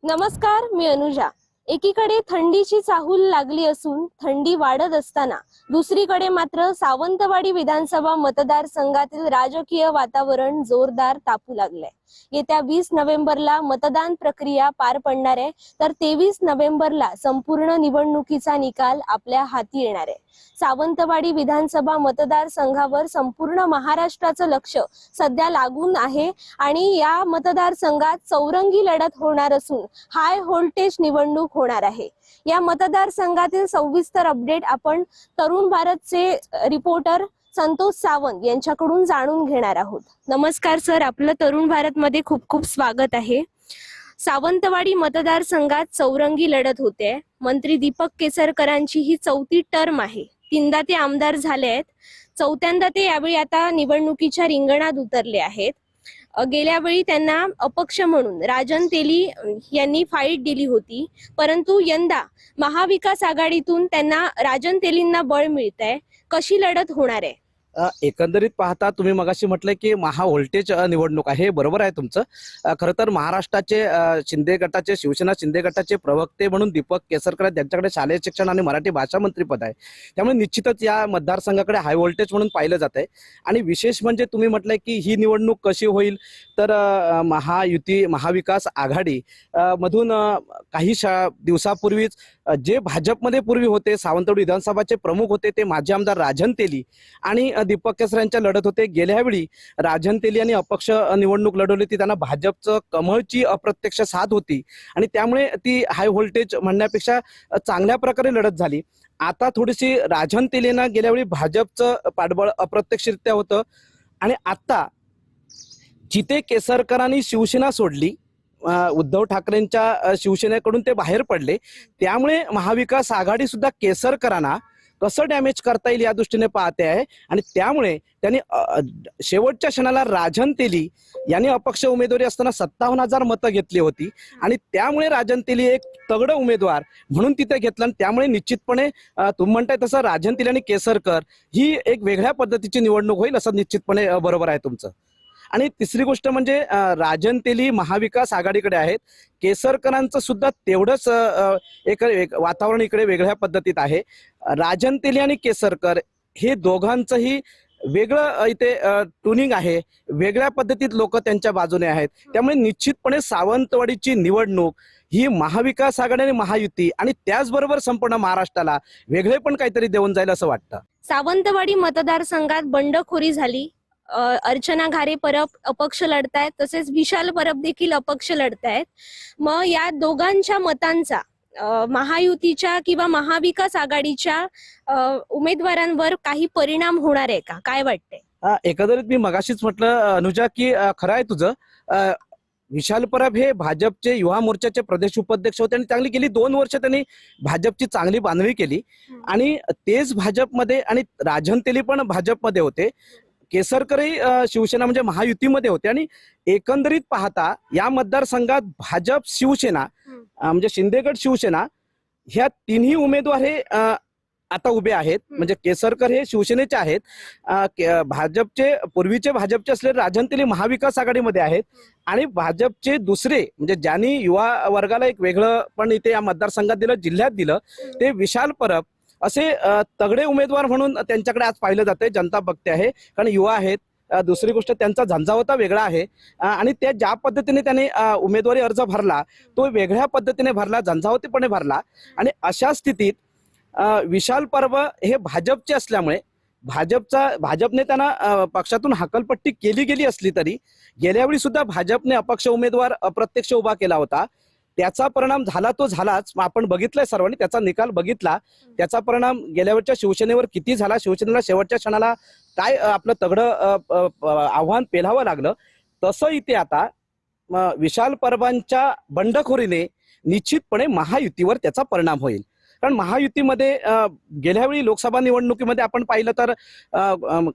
नमस्कार, मी अनुजा। एकीकडे थंडीची चाहूल लागली असून थंडी वाढत असताना दुसरीकडे मात्र सावंतवाडी विधानसभा मतदारसंघातील राजकीय वातावरण जोरदार तापू लागलंय। येत्या 20 नोव्हेंबरला मतदान प्रक्रिया पार पडणार आहे, तर 23 नोव्हेंबरला संपूर्ण निवडणुकीचा निकाल आपल्या हाती येणार आहे। सावंतवाडी विधानसभा मतदारसंघावर संपूर्ण महाराष्ट्राचं लक्ष सध्या लागून आहे आणि या मतदारसंघात चौरंगी लढत होणार असून हाय व्होल्टेज निवडणूक होणार आहे। या मतदारसंघातील सविस्तर अपडेट आपण तरुण भारतचे रिपोर्टर संतोष सावंत यांच्याकडून जाणून घेणार आहोत। नमस्कार सर, आपलं तरुण भारत मध्ये खूप खूप स्वागत आहे। सावंतवाडी मतदारसंघात चौरंगी लढत होते। मंत्री दीपक केसरकरांची ही 4थी टर्म आहे। 3दा ते आमदार झाले आहेत, 4थ्यांदा ते यावेळी आता निवडणुकीच्या रिंगणात उतरले आहेत। गेल्या वेळी त्यांना अपक्ष म्हणून राजन तेली यांनी फाईट दिली होती, परंतु यंदा महाविकास आघाडीतून त्यांना राजन तेलींना बळ मिळतंय। कशी लढत होणार आहे? एकंदरीत पाहता तुम्ही मगाशी म्हटलं की महा व्होल्टेज निवडणूक आहे, बरोबर आहे तुमचं। खरं तर महाराष्ट्राचे शिंदे गटाचे शिवसेना शिंदे गटाचे प्रवक्ते म्हणून दीपक केसरकर यांच्याकडे शालेय शिक्षण आणि मराठी भाषा मंत्री पद आहे, त्यामुळे निश्चितच या मतदारसंघाकडे हाय व्होल्टेज म्हणून पाहिलं जात आहे। आणि विशेष म्हणजे तुम्ही म्हटलंय की ही निवडणूक कशी होईल, तर महायुती महाविकास आघाडी मधून काही दिवसापूर्वीच जे भाजपमध्ये पूर्वी होते, सावंतवाडी विधानसभाचे प्रमुख होते ते माजी आमदार राजन तेली आणि दीपक केसर यांच्या लढत होते। गेल्या वेळी राजन तेली यांनी अपक्ष निवडणूक लढवली होती, त्यांना भाजपचं कमळची अप्रत्यक्ष साथ होती आणि त्यामुळे ती हाय व्होल्टेज म्हणण्यापेक्षा चांगल्या प्रकारे लढत झाली। आता थोडीशी राजन तेलींना गेल्या वेळी भाजपचं पाठबळ अप्रत्यक्षरित्या होतं आणि आता जिथे केसरकरांनी शिवसेना सोडली, उद्धव ठाकरेंच्या शिवसेनेकडून ते बाहेर पडले, त्यामुळे महाविकास आघाडी सुद्धा केसरकरांना कसं डॅमेज करता येईल या दृष्टीने पाहते आहे आणि त्यामुळे त्यांनी शेवटच्या क्षणाला राजन तेली यांनी अपक्ष उमेदवारी असताना 57,000 मतं घेतली होती आणि त्यामुळे राजन तेली एक तगड उमेदवार म्हणून तिथे घेतलं आणि त्यामुळे निश्चितपणे तुम्ही म्हणताय तसं राजन तेली आणि केसरकर ही एक वेगळ्या पद्धतीची निवडणूक होईल असं निश्चितपणे बरोबर आहे तुमचं। आणि तिसरी गोष्ट म्हणजे राजन तेली महाविकास आघाडीकडे आहेत, केसरकरांचं सुद्धा तेवढंच एक वातावरण इकडे वेगळ्या पद्धतीत आहे। राजन तेली आणि केसरकर हे दोघांचंही वेगळं इथे ट्युनिंग आहे, वेगळ्या पद्धतीत लोक त्यांच्या बाजूने आहेत, त्यामुळे निश्चितपणे सावंतवाडीची निवडणूक ही महाविकास आघाडी आणि महायुती आणि त्याचबरोबर संपूर्ण महाराष्ट्राला वेगळे पण काहीतरी देऊन जाईल असं वाटतं। सावंतवाडी मतदारसंघात बंडखोरी झाली। अर्चना घारे परब अपक्ष लढतायत, तसेच विशाल परब देखील अपक्ष लढतायत। मग या दोघांच्या मतांचा महायुतीच्या किंवा महाविकास आघाडीच्या उमेदवारांवर काही परिणाम होणार आहे का? काय वाटतंय? एकंदरीत मी मगाशीच म्हटलं अनुजा की खरं आहे तुझं। विशाल परब हे भाजपचे युवा मोर्चाचे प्रदेश उपाध्यक्ष होते आणि चांगली गेली 2 वर्ष त्यांनी भाजपची चांगली बांधणी केली आणि तेच भाजपमध्ये आणि राजन तेली पण भाजपमध्ये होते, केसरकरही शिवसेना म्हणजे महायुतीमध्ये होते आणि एकंदरीत पाहता या मतदारसंघात भाजप शिवसेना म्हणजे शिंदेगड शिवसेना ह्या तिन्ही उमेदवार हे आता उभे आहेत। म्हणजे केसरकर हे शिवसेनेचे आहेत, भाजपचे पूर्वीचे भाजपचे असलेले राजन तेली महाविकास आघाडीमध्ये आहेत आणि भाजपचे दुसरे म्हणजे ज्यांनी युवा वर्गाला एक वेगळं पण इथे या मतदारसंघात दिलं, जिल्ह्यात दिलं, ते विशाल परब असे तगडे उमेदवार म्हणून त्यांच्याकडे आज पाहिलं जाते। जनता बघते आहे कारण युवा आहेत, दुसरी गोष्ट त्यांचा झंझावता वेगळा आहे आणि त्या ज्या पद्धतीने त्यांनी उमेदवारी अर्ज भरला तो वेगळ्या पद्धतीने भरला, झंझावतीपणे भरला आणि अशा स्थितीत विशाल परब हे भाजपचे असल्यामुळे भाजपने त्यांना पक्षातून हकलपट्टी केली गेली असली तरी गेल्या वेळी सुद्धा भाजपने अपक्ष उमेदवार अप्रत्यक्ष उभा केला होता, त्याचा परिणाम झाला तो झालाच। आपण बघितलंय सर्वांनी, त्याचा निकाल बघितला, त्याचा परिणाम गेल्या वेळच्या शिवसेनेवर किती झाला, शिवसेनेला शेवटच्या क्षणाला काय आपलं तगडं आव्हान पेलावं लागलं, तसं इथे आता विशाल परबांच्या बंडखोरीने निश्चितपणे महायुतीवर त्याचा परिणाम होईल। कारण महायुतीमध्ये गेल्या वेळी लोकसभा निवडणुकीमध्ये आपण पाहिलं तर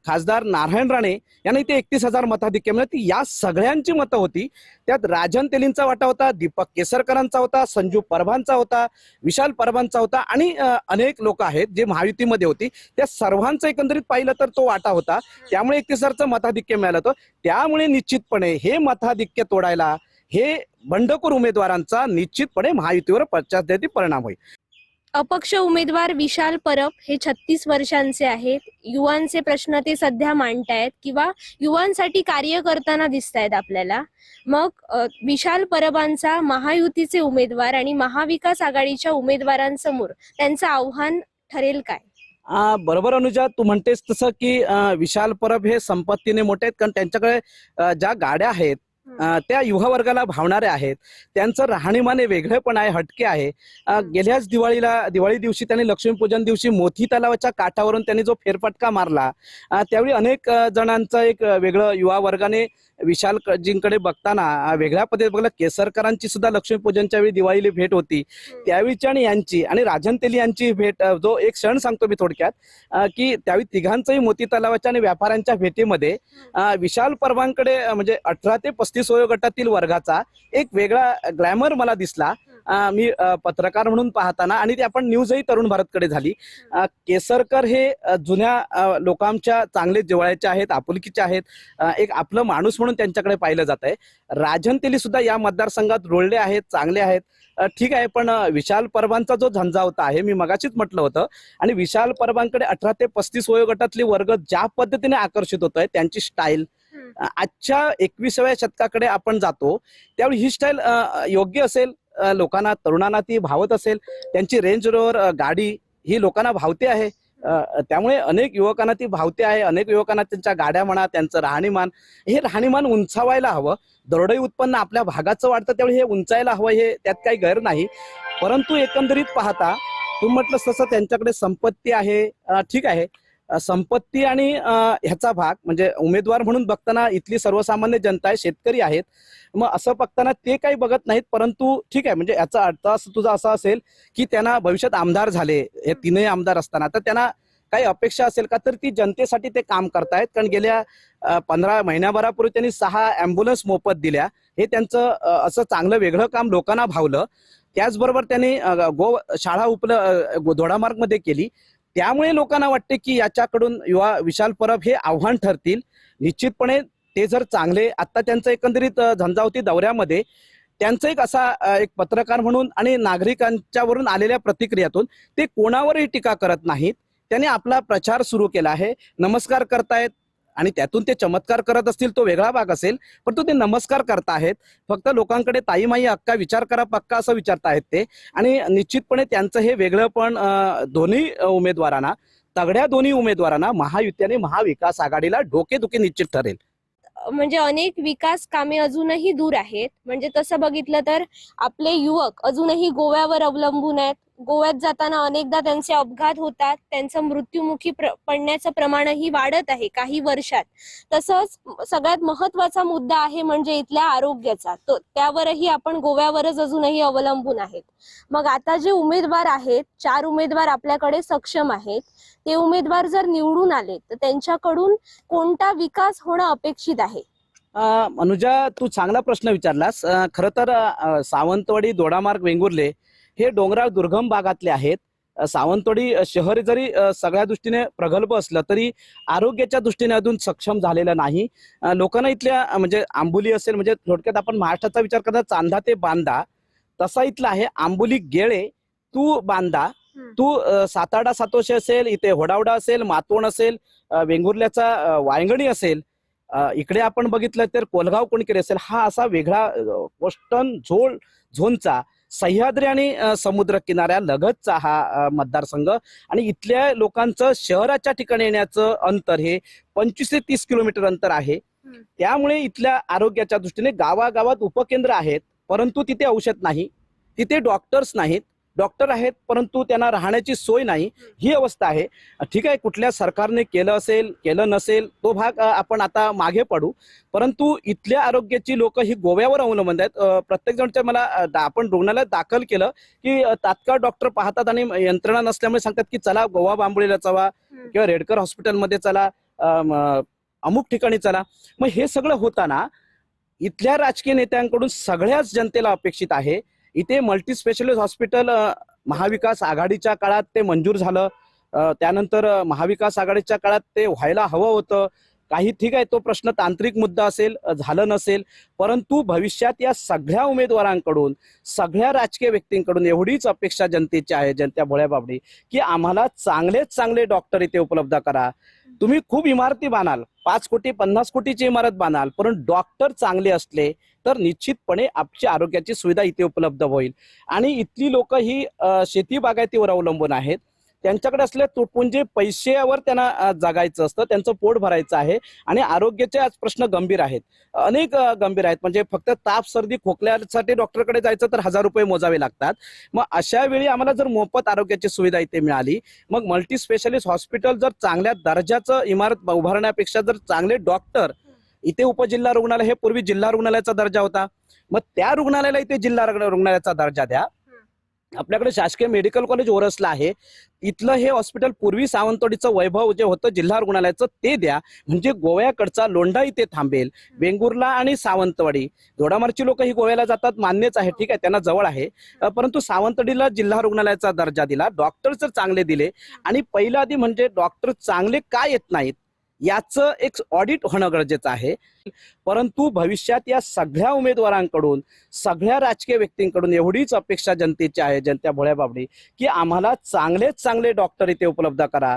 खासदार नारायण राणे यांना इथे 31,000 मताधिक्य मिळाली, या सगळ्यांची मतं होती। त्यात राजन तेलींचा वाटा होता, दीपक केसरकरांचा होता, संजू परबांचा होता, विशाल परबांचा होता आणि अनेक लोक आहेत जे महायुतीमध्ये होती, त्या सर्वांचं एकंदरीत पाहिलं तर तो वाटा होता, त्यामुळे 31,000चं मताधिक्य मिळालं होतं। त्यामुळे निश्चितपणे हे मताधिक्य तोडायला हे बंडखोर उमेदवारांचा निश्चितपणे महायुतीवर पश्चातदेशी परिणाम होईल. अपक्ष उमेदवार विशाल परब हे 36 वर्षांचे आहेत. युवांचे प्रश्न ते सध्या मांडतायत किंवा युवांसाठी कार्य करताना दिसत आहेत आपल्याला. मग विशाल परबांचा महायुतीचे उमेदवार आणि महाविकास आघाडीच्या उमेदवारांसमोर त्यांचं आव्हान ठरेल काय? बरोबर अनुजा, तू म्हणतेस तसं की विशाल परब हे संपत्तीने मोठे आहेत, कारण त्यांच्याकडे ज्या गाड्या आहेत त्या युवा वर्गाला भावणाऱ्या आहेत. त्यांचं राहणीमान हे वेगळेपण आहे, हटके आहे. गेल्याच दिवाळी दिवशी त्यांनी लक्ष्मीपूजन दिवशी मोती तलावाच्या काठावरून त्यांनी जो फेरफटका मारला, त्यावेळी अनेक जणांचं एक वेगळं युवा वर्गाने विशालजींकडे बघताना वेगळ्या पद्धतीने बघलं. केसरकरांची सुद्धा लक्ष्मीपूजनच्या वेळी दिवाळीला भेट होती त्यावेळीची, आणि यांची आणि राजन तेली यांची भेट, जो एक क्षण सांगतो मी थोडक्यात, की त्यावेळी तिघांचंही मोती तलावाच्या आणि व्यापाऱ्यांच्या भेटीमध्ये विशाल परबांकडे म्हणजे 18 ते 35 वयोगटातील वर्गाचा एक वेगळा ग्लॅमर मला दिसला. मी पत्रकार म्हणून पाहताना, आणि ते आपण न्यूजही तरुण भारतकडे झाली. केसरकर हे जुन्या लोकांच्या चांगले जिव्हाळ्याचे आहेत, आपुलकीचे आहेत, एक आपलं माणूस म्हणून त्यांच्याकडे पाहिलं जात आहे. राजन तेली सुद्धा या मतदारसंघात रुळले आहेत, चांगले आहेत, ठीक आहे. पण विशाल परबांचा जो झंझावता आहे, मी मगाशीच म्हटलं होतं, आणि विशाल परबांकडे 18 ते 35 वयोगटातले वर्ग ज्या पद्धतीने आकर्षित होत आहे, त्यांची स्टाईल आजच्या 21व्या शतकाकडे आपण जातो त्यावेळी ही स्टाईल योग्य असेल, लोकांना, तरुणांना ती भावत असेल. त्यांची रेंज रोवर गाडी ही लोकांना भावते आहे, त्यामुळे अनेक युवकांना ती भावते आहे. अनेक युवकांना त्यांच्या गाड्या म्हणा, त्यांचं राहणीमान, हे राहणीमान उंचावायला हवं. दरडोई उत्पन्न आपल्या भागाचं वाढतं, त्यावेळी हे उंचायला हवं, हे त्यात काही गैर नाही. परंतु एकंदरीत पाहता, तू म्हटलं तसं त्यांच्याकडे संपत्ती आहे, ठीक आहे. संपत्ती आणि ह्याचा भाग म्हणजे उमेदवार म्हणून बघताना इथली सर्वसामान्य जनता आहे, शेतकरी आहेत, मग असं बघताना ते काही बघत नाहीत. परंतु ठीक आहे, म्हणजे याचा अर्थ तुझा असा असेल की त्यांना भविष्यात आमदार झाले, हे तीनही आमदार असताना, तर त्यांना काही अपेक्षा असेल का, तर ती जनतेसाठी ते काम करतायत. कारण गेल्या 15 महिन्याभरापूर्वी त्यांनी 6 अँब्युलन्स मोफत दिल्या. हे त्यांचं असं चांगलं वेगळं काम लोकांना भावलं. त्याचबरोबर त्यांनी शाळा दोडामार्गमध्ये केली. त्यामुळे लोकांना वाटते की याच्याकडून युवा विशाल परब हे आव्हान ठरतील. निश्चितपणे ते जर चांगले, आता त्यांचं एकंदरीत झंझावती दौऱ्यामध्ये त्यांचं एक असा एक पत्रकार म्हणून आणि नागरिकांच्यावरून आलेल्या प्रतिक्रियातून ते कोणावरही टीका करत नाहीत. त्यांनी आपला प्रचार सुरू केला आहे, नमस्कार करतायत, आणि त्यातून ते चमत्कार करत असतील तो वेगळा भाग असेल, परंतु ते नमस्कार करतायत. फक्त लोकांकडे ताई माई अक्का विचार करा पक्का असं विचारतायत ते. आणि निश्चितपणे त्यांचं हे वेगळं पण दोन्ही उमेदवारांना, तगड्या दोन्ही उमेदवारांना महायुती आणि महाविकास आघाडीला डोकेदुखी निश्चित ठरेल. म्हणजे अनेक विकास कामे अजूनही दूर आहेत. म्हणजे तसं बघितलं तर आपले युवक अजूनही गोव्यावर अवलंबून आहेत. गोव्यात जाताना अनेकदा त्यांचे अपघात होतात, त्यांचं मृत्युमुखी पडण्याचं प्रमाणही वाढत आहे काही वर्षात. तसंच सगळ्यात महत्वाचा मुद्दा आहे म्हणजे इथल्या आरोग्याचा, तो त्यावरही आपण गोव्यावरच अजूनही अवलंबून आहेत. मग आता जे उमेदवार आहेत, 4 उमेदवार आपल्याकडे सक्षम आहेत, ते उमेदवार जर निवडून आले तर त्यांच्याकडून कोणता विकास होणं अपेक्षित आहे? अनुजा, तू चांगला प्रश्न विचारलास. खरं तर सावंतवाडी, दोडामार्ग, वेंगुर्ले हे डोंगराळ दुर्गम भागातले आहेत. सावंतवाडी शहर जरी सगळ्या दृष्टीने प्रगल्भ असलं तरी आरोग्याच्या दृष्टीने अजून सक्षम झालेलं नाही. लोकांना इथल्या म्हणजे आंबोली असेल, म्हणजे थोडक्यात आपण महाराष्ट्राचा विचार करता चांदा ते बांदा तसा इथला आहे. आंबोली गेळे तू बांदा, तू साताडा सातोशे असेल, इथे होडावडा असेल, मातोण असेल, वेंगुर्ल्याचा वायंगणी असेल, इकडे आपण बघितलं तर कोलगाव कोणकेरी असेल, हा असा वेगळा कोस्टन झोनचा सह्याद्री आणि समुद्र किनाऱ्या लगतचा हा मतदारसंघ. आणि इथल्या लोकांचं शहराच्या ठिकाणी येण्याचं अंतर हे 25 ते 30 किलोमीटर अंतर आहे. त्यामुळे इथल्या आरोग्याच्या दृष्टीने गावागावात उपकेंद्र आहेत, परंतु तिथे औषध नाही, तिथे डॉक्टर्स नाहीत. डॉक्टर आहेत परंतु त्यांना राहण्याची सोय नाही, ही अवस्था आहे. ठीक आहे, कुठल्या सरकारने केलं असेल केलं नसेल तो भाग आपण आता मागे पडू, परंतु इथल्या आरोग्याची लोक ही गोव्यावर अवलंबून आहेत. प्रत्येक जणच्या मला आपण रुग्णालयात दाखल केलं की तात्काळ डॉक्टर पाहतात आणि यंत्रणा नसल्यामुळे सांगतात की चला गोवा बांबोळीला चला किंवा रेडकर हॉस्पिटलमध्ये चला, अमुक ठिकाणी चला. मग हे सगळं होताना इथल्या राजकीय नेत्यांकडून सगळ्याच जनतेला अपेक्षित आहे इथे मल्टी स्पेशालिस्ट हॉस्पिटल. महाविकास आघाडीच्या काळात ते मंजूर झालं, त्यानंतर महाविकास आघाडीच्या काळात ते व्हायला हवं होतं. काही ठीक आहे, तो प्रश्न तांत्रिक मुद्दा असेल, झालं नसेल, परंतु भविष्यात या सगळ्या उमेदवारांकडून, सगळ्या राजकीय व्यक्तींकडून एवढीच अपेक्षा जनतेची आहे, जनता भोळ्या बाबडी, की आम्हाला चांगलेच चांगले डॉक्टर इथे उपलब्ध करा. तुम्ही खूप इमारती बांधाल, 5 कोटी 50 कोटीची इमारत बांधाल, परंतु डॉक्टर चांगले असले तर निश्चितपणे आपली आरोग्याची सुविधा इथे उपलब्ध होईल. आणि इथली लोक ही शेती बागायतीवर अवलंबून आहेत. त्यांच्याकडे असले तुटपुंजे पैशावर त्यांना जगायचं असतं, त्यांचं पोट भरायचं आहे. आणि आरोग्याचे आज प्रश्न गंभीर आहेत, अनेक गंभीर आहेत. म्हणजे फक्त ताप सर्दी खोकल्यासाठी डॉक्टरकडे जायचं तर 1000 रुपये मोजावे लागतात. मग अशा वेळी आम्हाला जर मोफत आरोग्याची सुविधा इथे मिळाली, मग मल्टी स्पेशालिस्ट हॉस्पिटल जर चांगल्या दर्जाचं इमारत उभारण्यापेक्षा जर चांगले डॉक्टर इथे, उपजिल्हा रुग्णालय हे पूर्वी जिल्हा रुग्णालयाचा दर्जा होता, मग त्या रुग्णालयाला इथे जिल्हा रुग्णालयाचा दर्जा द्या. आपल्याकडे शासकीय मेडिकल कॉलेज ओरसला आहे, इथलं हे हॉस्पिटल पूर्वी सावंतवाडीचं वैभव जे होतं जिल्हा रुग्णालयाचं ते द्या. म्हणजे गोव्याकडचा लोंढा इथे थांबेल. वेंगुर्ला आणि सावंतवाडी, दोडामार्गची लोक ही गोव्याला जातात, मान्यच आहे, ठीक आहे, त्यांना जवळ आहे. परंतु सावंतवाडीला जिल्हा रुग्णालयाचा दर्जा दिला, डॉक्टर जर चांगले दिले. आणि पहिला आधी म्हणजे डॉक्टर चांगले का येत नाहीत याचं एक ऑडिट होणं गरजेचं आहे. परंतु भविष्यात या सगळ्या उमेदवारांकडून, सगळ्या राजकीय व्यक्तींकडून एवढीच अपेक्षा जनतेची आहे, जनता भोळ्या बाबडी, की आम्हाला चांगलेच चांगले डॉक्टर इथे उपलब्ध करा.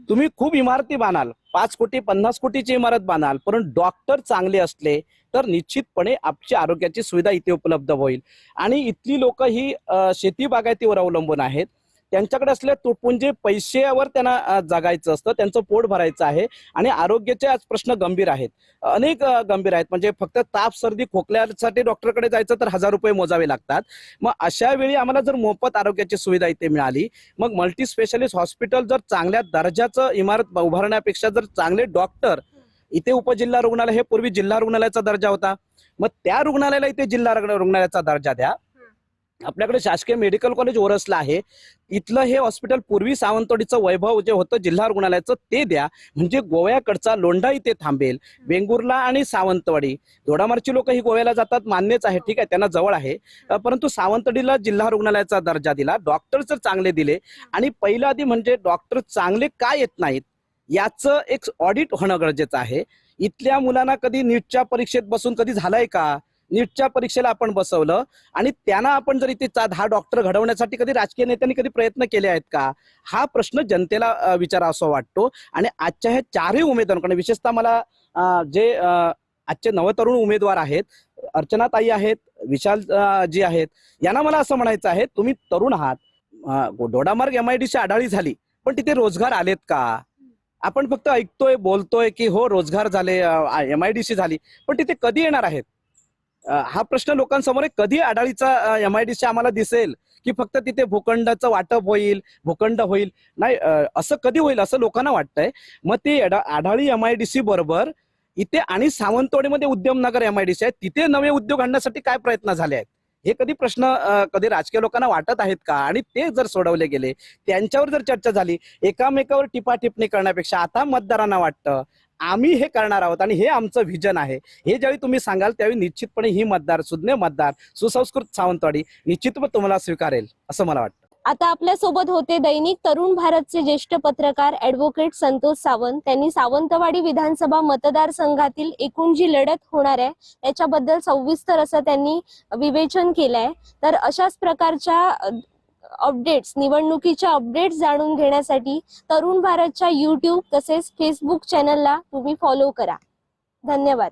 तुम्ही खूप इमारती बांधाल, 5 कोटी 50 कोटीची इमारत बांधाल, परंतु डॉक्टर चांगले असले तर निश्चितपणे आपली आरोग्याची सुविधा इथे उपलब्ध होईल. आणि इथली लोक ही शेती बागायतीवर अवलंबून आहेत. त्यांच्याकडे असले तुटपुंजे पैशावर त्यांना जगायचं असतं, त्यांचं पोट भरायचं आहे. आणि आरोग्याचे आज प्रश्न गंभीर आहेत, अनेक गंभीर आहेत. म्हणजे फक्त ताप सर्दी खोकल्यासाठी डॉक्टरकडे जायचं तर 1000 रुपये मोजावे लागतात. मग अशा वेळी आम्हाला जर मोफत आरोग्याची सुविधा इथे मिळाली, मग मल्टी स्पेशालिस्ट हॉस्पिटल जर चांगल्या दर्जाचं इमारत उभारण्यापेक्षा जर चांगले डॉक्टर इथे, उपजिल्हा रुग्णालय हे पूर्वी जिल्हा रुग्णालयाचा दर्जा होता, मग त्या रुग्णालयाला इथे जिल्हा रुग्णालयाचा दर्जा द्या. आपल्याकडे शासकीय मेडिकल कॉलेज ओरसला आहे, इथलं हे हॉस्पिटल पूर्वी सावंतवाडीचं वैभव जे होतं जिल्हा रुग्णालयाचं ते द्या. म्हणजे गोव्याकडचा लोंढा इथे थांबेल. वेंगुर्ला आणि सावंतवाडी, दोडामार्गची लोक ही गोव्याला जातात, मान्यच आहे, ठीक आहे, त्यांना जवळ आहे. परंतु सावंतवाडीला जिल्हा रुग्णालयाचा दर्जा दिला, डॉक्टर जर चांगले दिले. आणि पहिला आधी म्हणजे डॉक्टर चांगले का येत नाहीत याचं एक ऑडिट होणं गरजेचं आहे. इथल्या मुलांना कधी नीटच्या परीक्षेत बसून कधी झालंय का? नीटच्या परीक्षेला आपण बसवलं आणि त्यांना आपण जर इथे 10 डॉक्टर घडवण्यासाठी कधी राजकीय नेत्यांनी कधी प्रयत्न केले आहेत का? हा प्रश्न जनतेला विचारा असं वाटतो. आणि आजच्या ह्या 4ही उमेदवारांकडे, विशेषतः मला जे आजचे नवतरुण उमेदवार आहेत, अर्चनाताई आहेत, विशाल जी आहेत, यांना मला असं म्हणायचं आहे, तुम्ही तरुण आहात, दोडामार्ग MIDC आढाळी झाली, पण तिथे रोजगार आलेत का? आपण फक्त ऐकतोय, बोलतोय की हो रोजगार झाले, MIDC झाली, पण तिथे कधी येणार आहेत? हा प्रश्न लोकांसमोर आहे. कधी आढाळीचा MIDC आम्हाला दिसेल की फक्त तिथे भूखंडाचं वाटप होईल, भूखंड होईल? नाही, असं कधी होईल असं लोकांना वाटतंय. मग ते आढाळी MIDC बरोबर इथे आणि सावंतवाडीमध्ये उद्यमनगर MIDC आहे, तिथे नवे उद्योग आणण्यासाठी काय प्रयत्न झाले आहेत? हे कधी प्रश्न कधी राजकीय लोकांना वाटत आहेत का? आणि ते जर सोडवले गेले, त्यांच्यावर जर चर्चा झाली, एकामेकावर टिप्पणी करण्यापेक्षा आता मतदारांना वाटतं आम्ही हे करणार आहोत आणि हे आमचं व्हिजन आहे, हे ज्यावेळी तुम्ही सांगाल त्यावेळी निश्चितपणे ही मतदार, सुज्ञ मतदार, सुसंस्कृत सावंतवाडी निश्चितपणे तुम्हाला स्वीकारेल असं मला वाटतं. आता आपल्या सोबत होते दैनिक तरुण भारतचे ज्येष्ठ पत्रकार ॲडव्होकेट संतोष सावंत. त्यांनी सावंतवाडी विधानसभा मतदारसंघातील एकूण जी लढत होणार आहे त्याच्याबद्दल सविस्तर असं त्यांनी विवेचन केलंय. तर अशाच प्रकारच्या अपडेट्स, निवडणुकीच्या अपडेट्स जाणून घेण्यासाठी तरुण भारतच्या YouTube तसेच Facebook चॅनलला तुम्ही फॉलो करा. धन्यवाद.